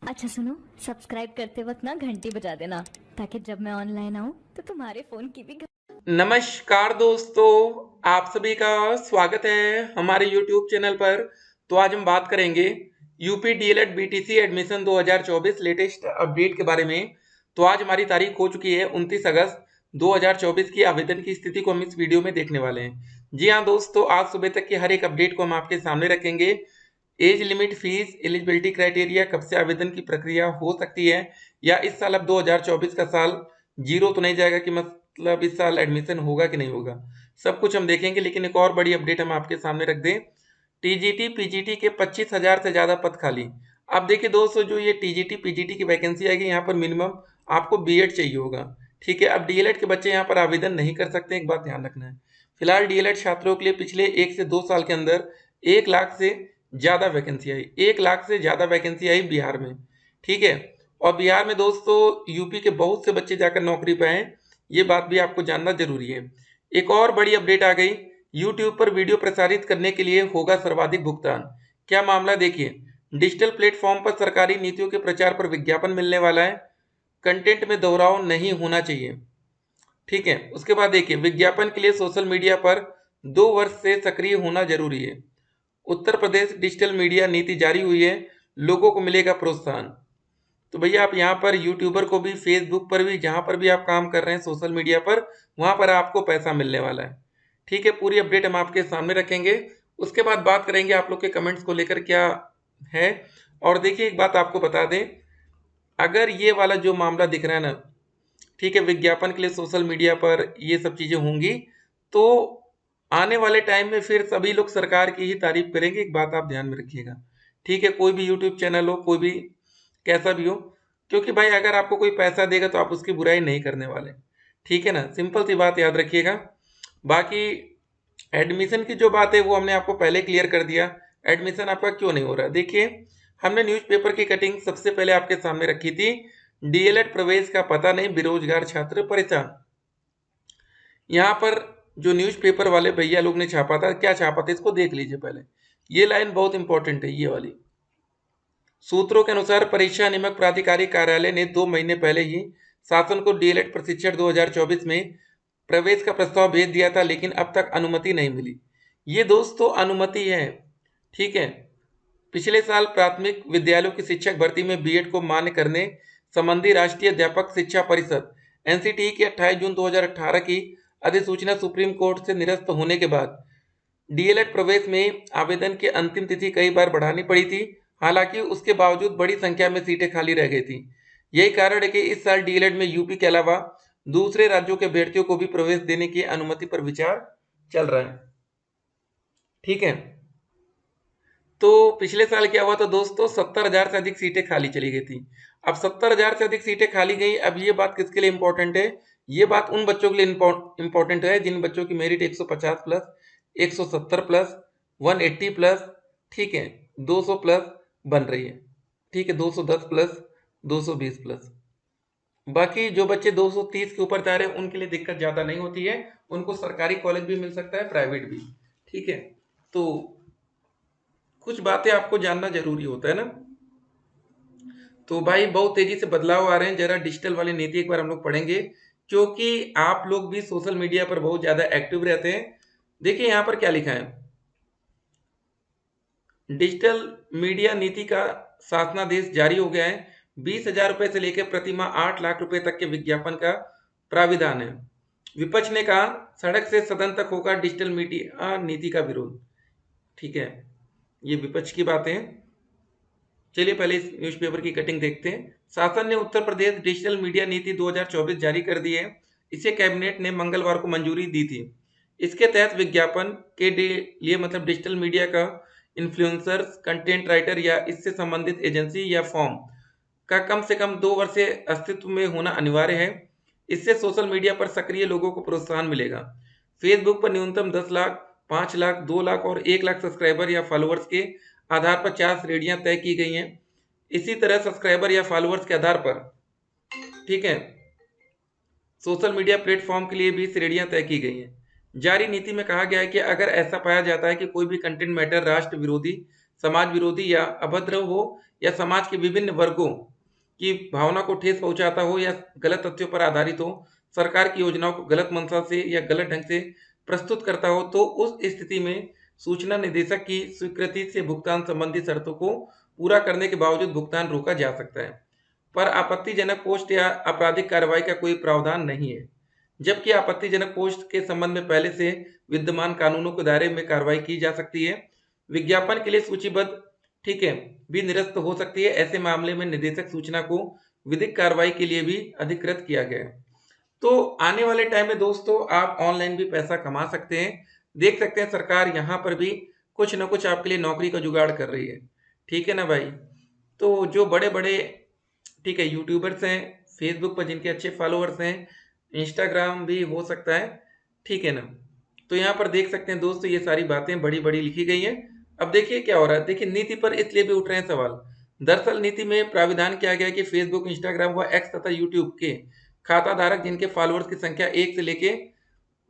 अच्छा सुनो, सब्सक्राइब करते वक्त ना घंटी बजा देना ताकि जब मैं ऑनलाइन आऊँ तो तुम्हारे फोन की भी नमस्कार दोस्तों, आप सभी का स्वागत है हमारे YouTube चैनल पर। तो आज हम बात करेंगे UP DElEd BTC admission 2024 latest update के बारे में। तो आज हमारी तारीख हो चुकी है 29 अगस्त 2024 की आवेदन की स्थिति को हम इस वीडियो में देखने वाले हैं। जी हाँ दोस्तों, आज सुबह तक की हर एक अपडेट को हम आपके सामने रखेंगे। Age limit, fees, eligibility criteria, कब से आवेदन की प्रक्रिया हो सकती है, या इस साल अब 2024 का साल जीरो तो नहीं जाएगा कि मतलब इस साल एडमिशन होगा कि नहीं होगा, सब कुछ हम देखेंगे। लेकिन एक और बड़ी अपडेट हम आपके सामने रख दें, टीजीटी पीजीटी के 25,000 से ज्यादा पद खाली। अब देखिए दोस्तों, जो ये टीजीटी पीजीटी की वैकेंसी आएगी, यहाँ पर मिनिमम आपको बीएड चाहिए होगा। ठीक है, अब डीएलएड के बच्चे यहाँ पर आवेदन नहीं कर सकते, एक बात ध्यान रखना है। फिलहाल डीएलएड छात्रों के लिए पिछले 1 से 2 साल के अंदर 1 लाख से ज्यादा वैकेंसी आई, 1 लाख से ज्यादा वैकेंसी आई बिहार में। ठीक है, और बिहार में दोस्तों यूपी के बहुत से बच्चे जाकर नौकरी पाए हैं, ये बात भी आपको जानना जरूरी है। एक और बड़ी अपडेट आ गई, यूट्यूब पर वीडियो प्रसारित करने के लिए होगा सर्वाधिक भुगतान। क्या मामला, देखिए, डिजिटल प्लेटफॉर्म पर सरकारी नीतियों के प्रचार पर विज्ञापन मिलने वाला है। कंटेंट में दोहराव नहीं होना चाहिए। ठीक है, उसके बाद देखिए, विज्ञापन के लिए सोशल मीडिया पर 2 वर्ष से सक्रिय होना जरूरी है। उत्तर प्रदेश डिजिटल मीडिया नीति जारी हुई है, लोगों को मिलेगा प्रोत्साहन। तो भैया आप यहाँ पर यूट्यूबर को भी, फेसबुक पर भी, जहाँ पर भी आप काम कर रहे हैं सोशल मीडिया पर, वहाँ पर आपको पैसा मिलने वाला है। ठीक है, पूरी अपडेट हम आपके सामने रखेंगे। उसके बाद बात करेंगे आप लोग के कमेंट्स को लेकर क्या है। और देखिए, एक बात आपको बता दें, अगर ये वाला जो मामला दिख रहा है ना, ठीक है, विज्ञापन के लिए सोशल मीडिया पर ये सब चीजें होंगी, तो आने वाले टाइम में फिर सभी लोग सरकार की ही तारीफ करेंगे, एक बात आप ध्यान में रखिएगा। ठीक है, कोई भी यूट्यूब चैनल हो, कोई भी कैसा भी हो, क्योंकि भाई अगर आपको कोई पैसा देगा तो आप उसकी बुराई नहीं करने वाले। ठीक है ना, सिंपल सी बात याद रखिएगा। बाकी एडमिशन की जो बात है वो हमने आपको पहले क्लियर कर दिया। एडमिशन आपका क्यों नहीं हो रहा, देखिए, हमने न्यूज़पेपर की कटिंग सबसे पहले आपके सामने रखी थी। डीएलएड प्रवेश का पता नहीं, बेरोजगार छात्र परेशान। यहाँ पर जो न्यूज़पेपर वाले भैया लोग ने छापा था, क्या छापा था इसको देख लीजिए पहले। ये लाइन बहुत इंपॉर्टेंट है, ये वाली। सूत्रों के अनुसार परीक्षा नियामक प्राधिकारी कार्यालय ने 2 महीने पहले ही शासन को डीएलएड प्रशिक्षण 2024 में प्रवेश का प्रस्ताव भेज दिया था, लेकिन अब तक अनुमति नहीं मिली। ये दोस्तों अनुमति है। ठीक है, पिछले साल प्राथमिक विद्यालयों की शिक्षक भर्ती में बीएड को मान्य करने संबंधी राष्ट्रीय अध्यापक शिक्षा परिषद एनसीटीई की 28 जून 2018 की अधिसूचना सुप्रीम कोर्ट से निरस्त होने के बाद डीएलएड प्रवेश में आवेदन की अंतिम तिथि कई बार बढ़ानी पड़ी थी। हालांकि उसके बावजूद बड़ी संख्या में सीटें खाली रह गई थी। यही कारण है कि इस साल डीएलएड में यूपी के अलावा दूसरे राज्यों के अभ्यर्थियों को भी प्रवेश देने की अनुमति पर विचार चल रहा है। ठीक है, तो पिछले साल क्या हुआ था दोस्तों, 70,000 से अधिक सीटें खाली चली गई थी। अब 70,000 से अधिक सीटें खाली गई। अब ये बात किसके लिए इंपॉर्टेंट है, ये बात उन बच्चों के लिए इंपॉर्टेंट है जिन बच्चों की मेरिट 150 प्लस, 170 प्लस, 180 प्लस, ठीक है, 200 प्लस बन रही है। ठीक है, 210 प्लस, 220 प्लस। बाकी जो बच्चे 230 के ऊपर जा रहे हैं उनके लिए दिक्कत ज्यादा नहीं होती है, उनको सरकारी कॉलेज भी मिल सकता है, प्राइवेट भी। ठीक है, तो कुछ बातें आपको जानना जरूरी होता है ना। तो भाई बहुत तेजी से बदलाव आ रहे हैं, जरा डिजिटल वाली नीति एक बार हम लोग पढ़ेंगे, क्योंकि आप लोग भी सोशल मीडिया पर बहुत ज्यादा एक्टिव रहते हैं। देखिए यहाँ पर क्या लिखा है, डिजिटल मीडिया नीति का शासनादेश जारी हो गया है। 20,000 रुपए से लेकर प्रति माह 8 लाख रुपए तक के विज्ञापन का प्राविधान है। विपक्ष ने कहा, सड़क से सदन तक होगा डिजिटल मीडिया नीति का विरोध। ठीक है, ये विपक्ष की बातें हैं। चलिए पहले इस न्यूज़पेपर की कटिंग देखते हैं। शासन ने उत्तर प्रदेश डिजिटल मीडिया नीति 2024 जारी कर दी है। इसे कैबिनेट ने मंगलवार को मंजूरी दी थी। इसके तहत विज्ञापन के लिए मतलब डिजिटल मीडिया का इन्फ्लुएंसर्स, कंटेंट राइटर या इससे संबंधित एजेंसी या फॉर्म का कम से कम 2 वर्ष से अस्तित्व में होना अनिवार्य है। इससे सोशल मीडिया पर सक्रिय लोगों को प्रोत्साहन मिलेगा। फेसबुक पर न्यूनतम 10 लाख, 5 लाख, 2 लाख और 1 लाख सब्सक्राइबर या फॉलोअर्स के आधार पर 4 श्रेणियां तय की गई हैं। इसी तरह सब्सक्राइबर या फॉलोअर्स के आधार पर, ठीक है, सोशल मीडिया प्लेटफॉर्म के लिए भी श्रेणियां तय की गई हैं। जारी नीति में कहा गया है कि अगर ऐसा पाया जाता है कि कोई भी कंटेंट मैटर राष्ट्र विरोधी, समाज विरोधी या अभद्र हो या समाज के विभिन्न वर्गों की भावना को ठेस पहुंचाता हो या गलत तथ्यों पर आधारित हो, सरकार की योजनाओं को गलत मंशा से या गलत ढंग से प्रस्तुत करता हो, तो उस स्थिति में सूचना निदेशक की स्वीकृति से भुगतान संबंधी शर्तों को पूरा करने के बावजूद भुगतान रोका जा सकता है। पर आपत्तिजनक पोस्ट या आपराधिक कार्रवाई का कोई प्रावधान नहीं है, जबकि आपत्तिजनक पोस्ट के संबंध में पहले से विद्यमान कानूनों के दायरे में कार्रवाई की जा सकती है। विज्ञापन के लिए सूचीबद्ध, ठीक है, भी निरस्त हो सकती है। ऐसे मामले में निदेशक सूचना को विधिक कार्रवाई के लिए भी अधिकृत किया गया है। तो आने वाले टाइम में दोस्तों आप ऑनलाइन भी पैसा कमा सकते हैं। देख सकते हैं सरकार यहाँ पर भी कुछ ना कुछ आपके लिए नौकरी का जुगाड़ कर रही है, ठीक है ना भाई। तो जो बड़े बड़े, ठीक है, यूट्यूबर्स हैं, फेसबुक पर जिनके अच्छे फॉलोअर्स हैं, इंस्टाग्राम भी हो सकता है, ठीक है ना। तो यहाँ पर देख सकते हैं दोस्तों ये सारी बातें बड़ी बड़ी लिखी गई हैं। अब देखिए क्या हो रहा है, देखिए नीति पर इसलिए भी उठ रहे हैं सवाल। दरअसल नीति में प्राविधान किया गया कि फेसबुक, इंस्टाग्राम व एक्स तथा यूट्यूब के खाता धारक जिनके फॉलोअर्स की संख्या 1 से लेके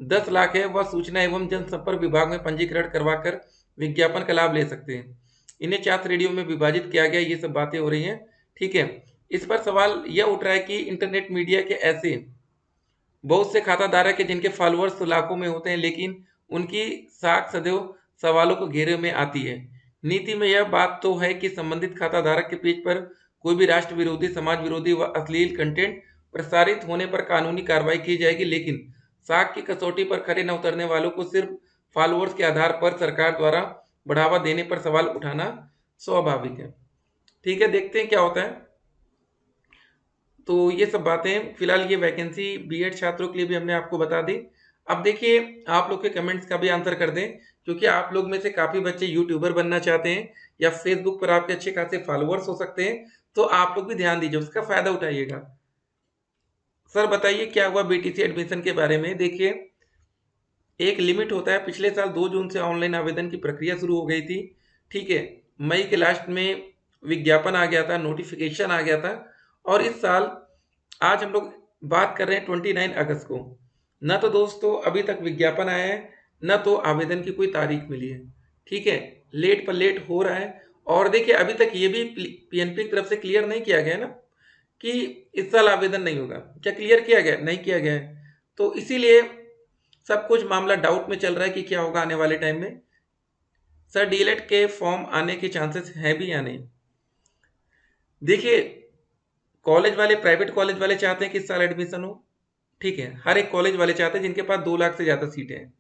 10 लाख है, वह सूचना एवं जनसंपर्क विभाग में पंजीकरण करवाकर विज्ञापन का लाभ ले सकते हैं। इन्हें 4 श्रेणियों में विभाजित किया गया, ये सब बातें हो रही हैं, ठीक है। इस पर सवाल यह उठ रहा है कि इंटरनेट मीडिया के ऐसे बहुत से खाता धारक है जिनके फॉलोअर्स लाखों में होते हैं, लेकिन उनकी साख सदैव सवालों को घेरे में आती है। नीति में यह बात तो है कि संबंधित खाता धारक के पेज पर कोई भी राष्ट्र विरोधी, समाज विरोधी व अश्लील कंटेंट प्रसारित होने पर कानूनी कार्रवाई की जाएगी, लेकिन साख की कसौटी पर खरे न उतरने वालों को सिर्फ फॉलोअर्स के आधार पर सरकार द्वारा बढ़ावा देने पर सवाल उठाना स्वाभाविक है, ठीक है। देखते हैं क्या होता है। तो ये सब बातें फिलहाल ये वैकेंसी बीएड छात्रों के लिए भी हमने आपको बता दी। अब देखिए आप लोग के कमेंट्स का भी आंसर कर दें, क्योंकि आप लोग में से काफ़ी बच्चे यूट्यूबर बनना चाहते हैं या फेसबुक पर आपके अच्छे खासे फॉलोअर्स हो सकते हैं, तो आप लोग भी ध्यान दीजिए, उसका फ़ायदा उठाइएगा। सर बताइए क्या हुआ बीटीसी एडमिशन के बारे में। देखिए एक लिमिट होता है, पिछले साल 2 जून से ऑनलाइन आवेदन की प्रक्रिया शुरू हो गई थी, ठीक है। मई के लास्ट में विज्ञापन आ गया था, नोटिफिकेशन आ गया था, और इस साल आज हम लोग बात कर रहे हैं 29 अगस्त को, न तो दोस्तों अभी तक विज्ञापन आया है, न तो आवेदन की कोई तारीख मिली है, ठीक है। लेट पर लेट हो रहा है। और देखिए अभी तक ये भी पीएनपी की तरफ से क्लियर नहीं किया गया है ना कि इस साल आवेदन नहीं होगा। क्या क्लियर किया गया? नहीं किया गया है। तो इसीलिए सब कुछ मामला डाउट में चल रहा है कि क्या होगा आने वाले टाइम में। सर डीएलएड के फॉर्म आने के चांसेस हैं भी या नहीं? देखिए कॉलेज वाले, प्राइवेट कॉलेज वाले चाहते हैं कि इस साल एडमिशन हो, ठीक है। हर एक कॉलेज वाले चाहते हैं जिनके पास 2 लाख से ज़्यादा सीटें हैं।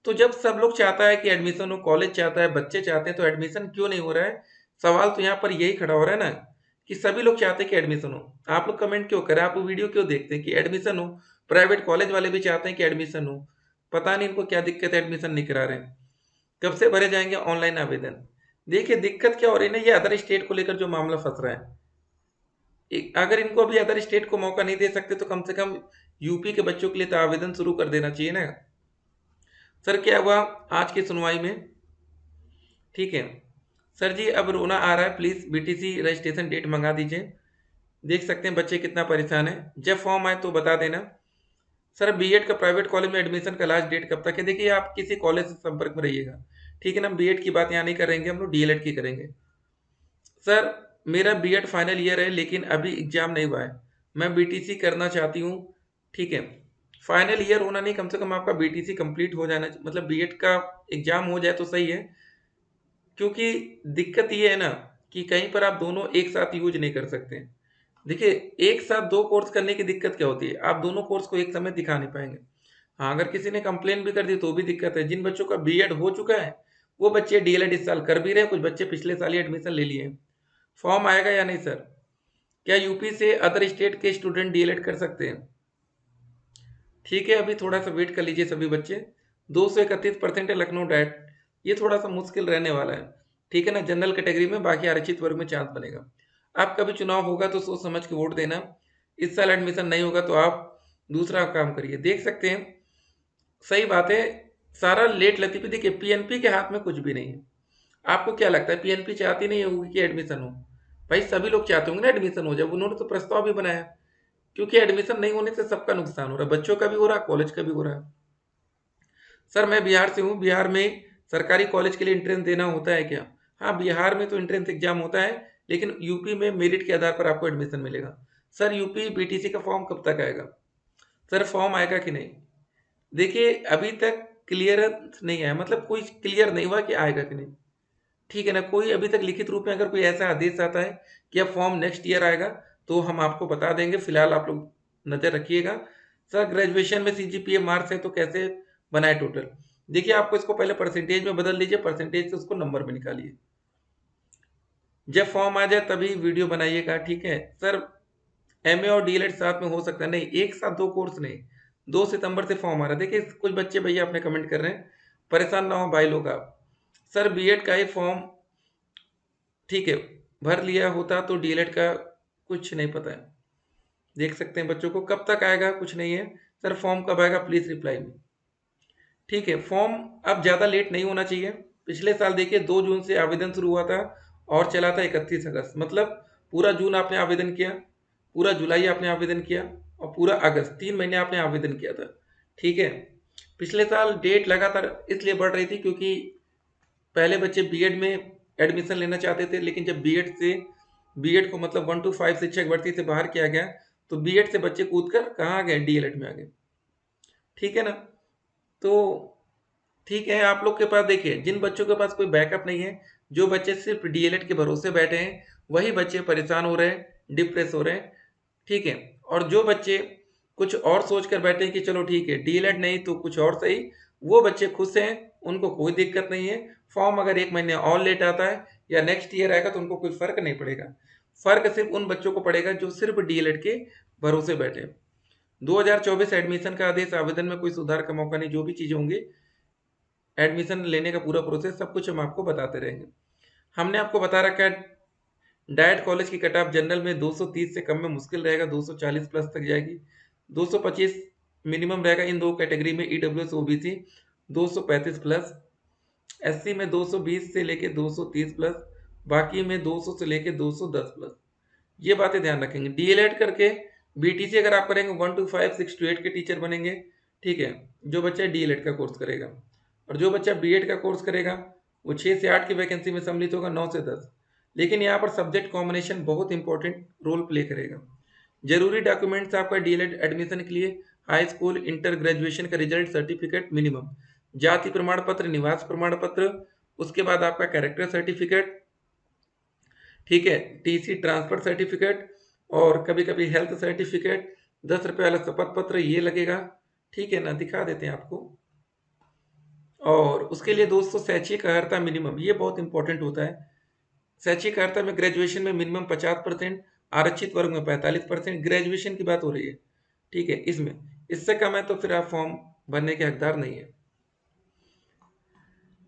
तो जब सब लोग चाहता है कि एडमिशन हो, कॉलेज चाहता है, बच्चे चाहते हैं, तो एडमिशन क्यों नहीं हो रहा है? सवाल तो यहाँ पर यही खड़ा हो रहा है ना कि सभी लोग चाहते हैं कि एडमिशन हो। आप लोग कमेंट क्यों करें, आप वीडियो क्यों देखते हैं कि एडमिशन हो। प्राइवेट कॉलेज वाले भी चाहते हैं कि एडमिशन हो, पता नहीं इनको क्या दिक्कत है, एडमिशन नहीं करा रहे हैं। कब से भरे जाएंगे ऑनलाइन आवेदन? देखिए दिक्कत क्या हो रही है ना, ये अदर स्टेट को लेकर जो मामला फंस रहा है। अगर इनको अभी अदर स्टेट को मौका नहीं दे सकते तो कम से कम यूपी के बच्चों के लिए तो आवेदन शुरू कर देना चाहिए ना। सर क्या हुआ आज की सुनवाई में? ठीक है सर जी, अब रोना आ रहा है, प्लीज़ बीटीसी रजिस्ट्रेशन डेट मंगा दीजिए। देख सकते हैं बच्चे कितना परेशान है। जब फॉर्म आए तो बता देना। सर बीएड का प्राइवेट कॉलेज में एडमिशन का लास्ट डेट कब तक है? देखिए आप किसी कॉलेज से संपर्क में रहिएगा, ठीक है ना। बीएड की बात यहाँ नहीं करेंगे हम लोग, डीएलएड की करेंगे। सर मेरा बीएड फाइनल ईयर है लेकिन अभी एग्जाम नहीं हुआ है, मैं बीटीसी करना चाहती हूँ, ठीक है। फाइनल ईयर होना नहीं, कम से कम आपका बीटीसी कंप्लीट हो जाना, मतलब बीएड का एग्जाम हो जाए तो सही है। क्योंकि दिक्कत ये है ना कि कहीं पर आप दोनों एक साथ यूज नहीं कर सकते। देखिए एक साथ 2 कोर्स करने की दिक्कत क्या होती है, आप दोनों कोर्स को एक समय दिखा नहीं पाएंगे। हाँ अगर किसी ने कंप्लेन भी कर दी तो भी दिक्कत है। जिन बच्चों का बीएड हो चुका है वो बच्चे डीएलएड इस साल कर भी रहे हैं, कुछ बच्चे पिछले साल ही एडमिशन ले लिए हैं। फॉर्म आएगा या नहीं सर? क्या यूपी से अदर स्टेट के स्टूडेंट डीएलएड कर सकते हैं? ठीक है अभी थोड़ा सा वेट कर लीजिए सभी बच्चे। 231% है लखनऊ डाइट, ये थोड़ा सा मुश्किल रहने वाला है, ठीक है ना। जनरल कैटेगरी में, बाकी आरक्षित वर्ग में चांस बनेगा। आपका भी चुनाव होगा तो सोच समझ के वोट देना। इस साल एडमिशन नहीं होगा तो आप दूसरा काम करिए। देख सकते हैं सही बात है, सारा लेट लतीफ़ी। देखिए पीएनपी के हाथ में कुछ भी नहीं है। आपको क्या लगता है पीएनपी चाहती नहीं होगी कि एडमिशन हो? भाई सभी लोग चाहते होंगे ना एडमिशन हो, जब उन्होंने तो प्रस्ताव भी बनाया। क्योंकि एडमिशन नहीं होने से सबका नुकसान हो रहा है, बच्चों का भी हो रहा है, कॉलेज का भी हो रहा है। सर मैं बिहार से हूँ, बिहार में सरकारी कॉलेज के लिए एंट्रेंस देना होता है क्या? हाँ, बिहार में तो एंट्रेंस एग्जाम होता है, लेकिन यूपी में मेरिट के आधार पर आपको एडमिशन मिलेगा। सर यूपी बीटीसी का फॉर्म कब तक आएगा? सर फॉर्म आएगा कि नहीं? देखिए अभी तक क्लियरेंस नहीं आया, मतलब कोई क्लियर नहीं हुआ कि आएगा कि नहीं। ठीक है ना, कोई अभी तक लिखित रूप में अगर कोई ऐसा आदेश आता है कि अब फॉर्म नेक्स्ट ईयर आएगा तो हम आपको बता देंगे। फिलहाल आप लोग नजर रखिएगा। सर ग्रेजुएशन में सीजीपीए मार्क्स है तो कैसे बनाए टोटल? देखिए आपको इसको पहले परसेंटेज में बदल लीजिए, परसेंटेज से उसको नंबर में निकालिए। जब फॉर्म आ जाए तभी वीडियो बनाइएगा, ठीक है। सर एमए और डीएलएड साथ में हो सकता है? नहीं, एक साथ दो कोर्स नहीं। 2 सितंबर से फॉर्म आ रहा है। देखिए कुछ बच्चे भैया अपने कमेंट कर रहे हैं, परेशान ना हो भाई लोग आप। सर बीएड का ही फॉर्म, ठीक है, भर लिया होता तो डीएलएड का कुछ नहीं पता है। देख सकते हैं बच्चों को कब तक आएगा, कुछ नहीं है। सर फॉर्म कब आएगा प्लीज रिप्लाई में। ठीक है, फॉर्म अब ज़्यादा लेट नहीं होना चाहिए। पिछले साल देखिए 2 जून से आवेदन शुरू हुआ था और चला था 31 अगस्त, मतलब पूरा जून आपने आवेदन किया, पूरा जुलाई आपने आवेदन किया और पूरा अगस्त, 3 महीने आपने आवेदन किया था। ठीक है, पिछले साल डेट लगातार इसलिए बढ़ रही थी क्योंकि पहले बच्चे बीएड में एडमिशन लेना चाहते थे, लेकिन जब बीएड को मतलब 1 to 5 शिक्षक भर्ती से बाहर किया गया तो बीएड से बच्चे कूद कर कहाँ आ गए, डीएलएड में आ गए। ठीक है ना, तो ठीक है, आप लोग के पास देखिए जिन बच्चों के पास कोई बैकअप नहीं है, जो बच्चे सिर्फ डीएलएड के भरोसे बैठे हैं, वही बच्चे परेशान हो रहे हैं, डिप्रेस हो रहे हैं। ठीक है, और जो बच्चे कुछ और सोच कर बैठे हैं कि चलो ठीक है डीएलएड नहीं तो कुछ और सही, वो बच्चे खुश हैं, उनको कोई दिक्कत नहीं है। फॉर्म अगर 1 महीने और लेट आता है या नेक्स्ट ईयर आएगा तो उनको कोई फर्क नहीं पड़ेगा। फर्क सिर्फ उन बच्चों को पड़ेगा जो सिर्फ डीएलएड के भरोसे बैठे हैं। 2024 एडमिशन का आदेश, आवेदन में कोई सुधार का मौका नहीं, जो भी चीजें होंगी एडमिशन लेने का पूरा प्रोसेस सब कुछ हम आपको बताते रहेंगे। हमने आपको बता रखा है डायट कॉलेज की कट ऑफ जनरल में 230 से कम में मुश्किल रहेगा, 240 प्लस तक जाएगी। 225 मिनिमम रहेगा इन दो कैटेगरी में, ईडब्ल्यूएस ओबीसी 235 प्लस, एससी में 220 से लेके 230 प्लस, बाकी में 200 से लेके 210 प्लस। ये बातें ध्यान रखेंगे। डीएलएड करके बीटीसी अगर आप करेंगे 1 to 5 6 to 8 के टीचर बनेंगे। ठीक है, जो बच्चा डीएलएड का कोर्स करेगा, और जो बच्चा बीएड का कोर्स करेगा वो 6 से 8 की वैकेंसी में सम्मिलित होगा, 9 से 10। लेकिन यहाँ पर सब्जेक्ट कॉम्बिनेशन बहुत इंपॉर्टेंट रोल प्ले करेगा। जरूरी डॉक्यूमेंट्स आपका डीएलएड एडमिशन के लिए हाई स्कूल इंटर ग्रेजुएशन का रिजल्ट सर्टिफिकेट मिनिमम, जाति प्रमाण पत्र, निवास प्रमाण पत्र, उसके बाद आपका कैरेक्टर सर्टिफिकेट, ठीक है, टीसी ट्रांसफर सर्टिफिकेट, और कभी कभी हेल्थ सर्टिफिकेट, 10 रुपये वाला शपथ पत्र ये लगेगा। ठीक है ना, दिखा देते हैं आपको। और उसके लिए दोस्तों शैक्षिक अर्हता मिनिमम, ये बहुत इंपॉर्टेंट होता है। शैक्षिक अर्हता में ग्रेजुएशन में मिनिमम 50%, आरक्षित वर्ग में 45%, ग्रेजुएशन की बात हो रही है। ठीक है, इसमें इससे कम है तो फिर आप फॉर्म भरने के हकदार नहीं है।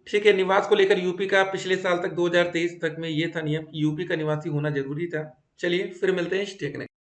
ठीक है, निवास को लेकर यूपी का पिछले साल तक 2023 तक में ये था नियम कि यूपी का निवासी होना जरूरी था। चलिए फिर मिलते हैं स्टे कनेक्ट।